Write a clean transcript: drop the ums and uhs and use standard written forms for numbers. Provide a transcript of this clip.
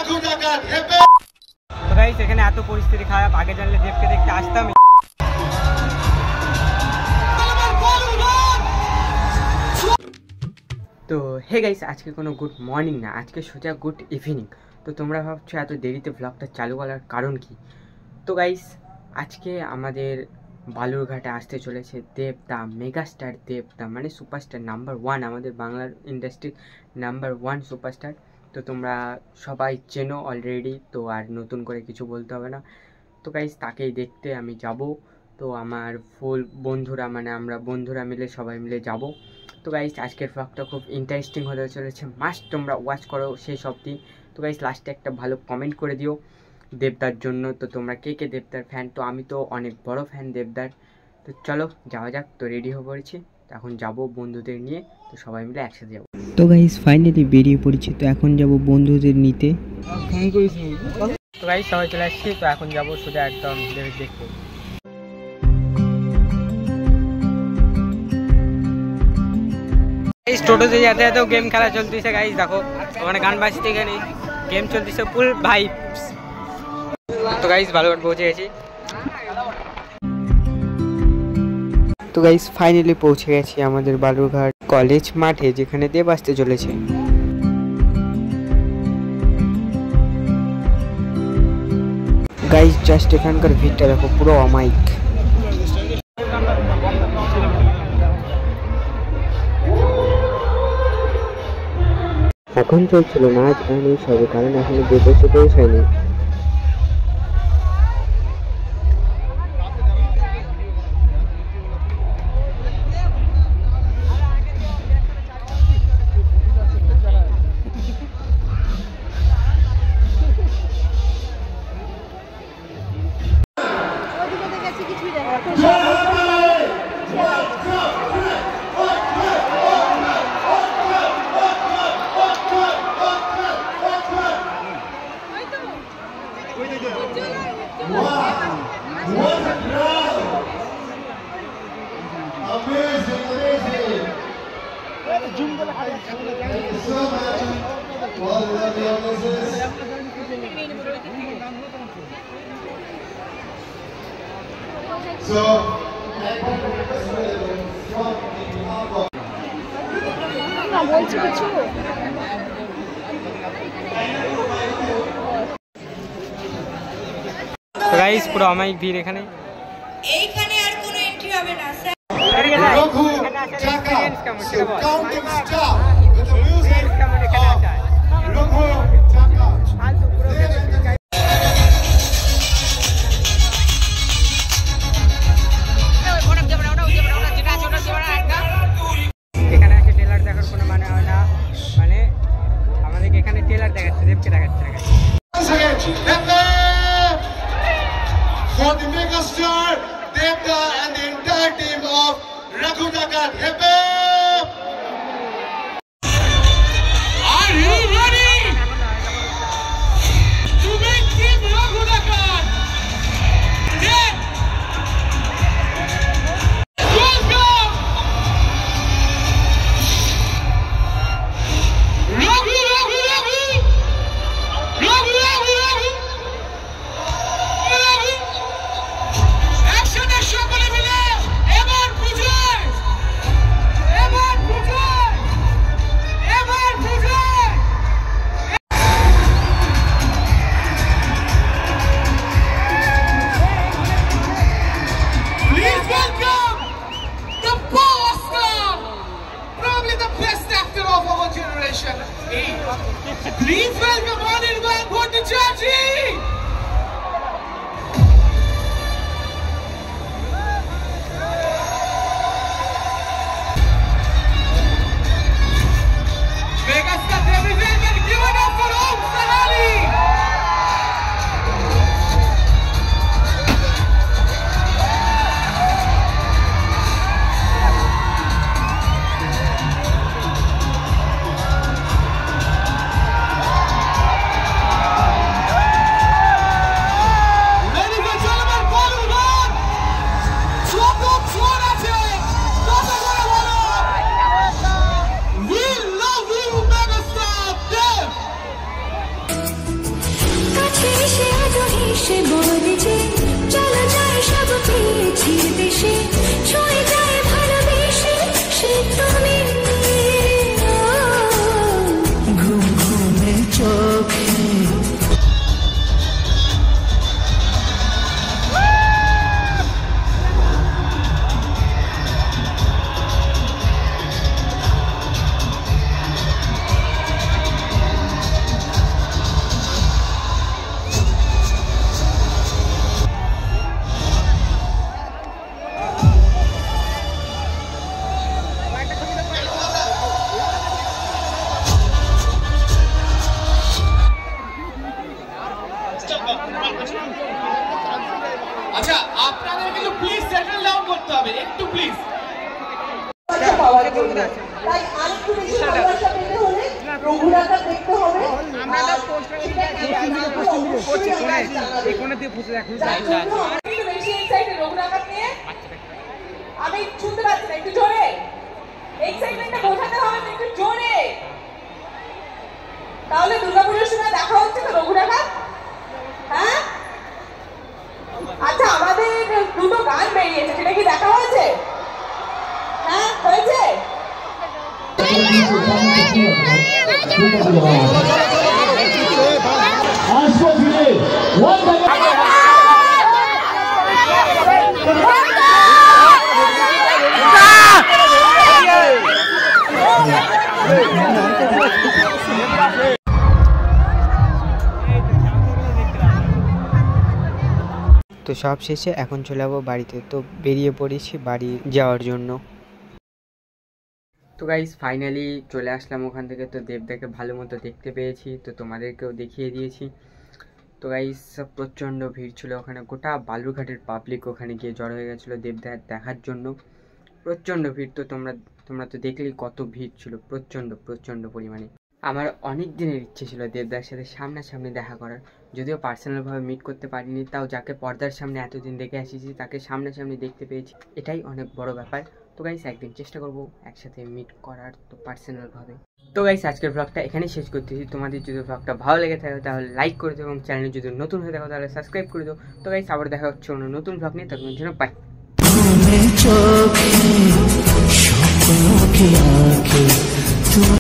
তো গাইস এখানে এত পরিস্থিতি খারাপ, আগে জানলে দেবকে দেখতে আসতাম। তো হে গাইস, আজকে কোনো গুড মর্নিং না, আজকে সোজা গুড ইভিনিং। তো তোমরা ভাবছো এত দেরিতে ব্লগটা চালু করার কারণ কি? তো গাইস আজকে আমাদের বালুরঘাটে আসতে চলেছে দেবদা, মেগাস্টার দেবদা, মানে সুপারস্টার নাম্বার 1, আমাদের বাংলার ইন্ডাস্ট্রির নাম্বার 1 সুপারস্টার। তো তোমরা সবাই চেনো অলরেডি, তো আর নতুন করে কিছু বলতে হবে না। তো গাইস তাকেই দেখতে আমি যাব। তো আমার ফুল বন্ধুরা, মানে আমরা বন্ধুরা মিলে সবাই মিলে যাব। তো গাইস আজকের ব্লগটা খুব ইন্টারেস্টিং হতে চলেছে, মাস্ট তোমরা ওয়াচ করো শেষ অবধি। তো গাইস লাস্টে একটা ভালো কমেন্ট করে দিও দেবদার জন্য। তো তোমরা কে কে দেবদার ফ্যান? তো আমি তো অনেক বড় ফ্যান দেবদার। তো চলো যাওয়া যাক। তো রেডি হয়ে পড়েছি, এখন যাব বন্ধুদের নিয়ে। তো সবাই মিলে একসাথে যাবো। তো গাইস ফাইনালি বেরিয়ে পড়েছি, তো এখন যাব বন্ধুদের নিতে। তো গাইস সবাই চলে আসছি, তো এখন যাবো সোজা একদম দেখতে। টোটোতে যেতে যেতেও গেম খেলা চলতেছে গাইস, দেখো ওখানে গান বাজতে, এখানে গেম চলতেছে ফুল ভাইবস। তো গাইস বালুরঘাট পৌঁছে গেছি। তো গাইস ফাইনালি পৌঁছে গেছি আমাদের বালুরঘাট কলেজ মাঠে, যেখানে দেব আসতে চলেছে। গাইস জাস্ট এখানকার ভিড়টা দেখো, পুরো অমাইক। এখন চলছিল নাচ গান এই সবে, কারণ এখনো দেব এসে পৌঁছায়নি। বলছি কিছু গাইস পুরো অমাইক ভিড় এখানে। এইখানে আর কোনো এন্ট্রি হবে না স্যার। এখানে আছে ট্রেলার দেখার কোনো মানে হয় না, মানে আমাদেরকে এখানে ট্রেলার দেখাচ্ছে, দেবকে দেখাচ্ছে না। For the megastar Devda and the entire team of Raghunagar. Hip hop! Are you ready to make Team Raghunagar? Dev! Welcome! Raghu, Raghu, Raghu! Raghu, Raghu, Raghu! সকলে মিলে এবার বুঝায়, এবার বুঝায়, এবার বুঝায়। Please welcome the power star, probably the best actor of our generation. Please welcome Anirban Bhattacharjee. রঘুরাটা দেখতে হবে। বেশি এক্সাইটেড রঘুরাটা নিয়ে, আমি শুনতে পাচ্ছি না, একটু জোরে এক্সাইটমেন্টটা বোঝাতে হবে একটু জোরে, তাহলে দুর্গাপুজোর সময় দেখা হচ্ছে তো রঘুরাটা। হ্যাঁ আচ্ছা, আমাদের দুটো গান বেরিয়েছে, সেটা কি দেখা হয়েছে? হ্যাঁ হয়েছে। তো সব শেষে এখন চলে যাবো বাড়িতে, তো বেরিয়ে পড়েছি বাড়ি যাওয়ার জন্য। তো গাইস ফাইনালি চলে আসলাম ওখান থেকে। তো দেবদাকে ভালো মতো দেখতে পেয়েছি, তো তোমাদেরকেও দেখিয়ে দিয়েছি। তো গাইস প্রচণ্ড ভিড় ছিল ওখানে, গোটা বালুরঘাটের পাবলিক ওখানে গিয়ে জড়ো হয়ে গেছিলো দেবদা দেখার জন্য। প্রচণ্ড ভিড়, তো তোমরা তো দেখলেই কত ভিড় ছিল, প্রচণ্ড পরিমাণে। আমার অনেক দিনের ইচ্ছে ছিল দেবদার সাথে সামনাসামনি দেখা করার, যদিও পার্সোনালভাবে মিট করতে পারিনি, তাও যাকে পর্দার সামনে এতদিন দেখে আসিছি তাকে সামনাসামনি দেখতে পেয়েছি, এটাই অনেক বড় ব্যাপার। তো গাইস একদিন চেষ্টা করবো একসাথে মিট করার, তো পার্সোনালভাবে। তো গাইস আজকের ব্লগটা এখানেই শেষ করতেছি। তোমাদের যদি ব্লগটা ভালো লেগে থাকে তাহলে লাইক করে দিও, এবং চ্যানেলে যদি নতুন হয়ে থাকো তাহলে সাবস্ক্রাইব করে দিও। তো গাইস আবার দেখা হচ্ছে অন্য নতুন ব্লগ নিয়ে, তখন জন্য বাই।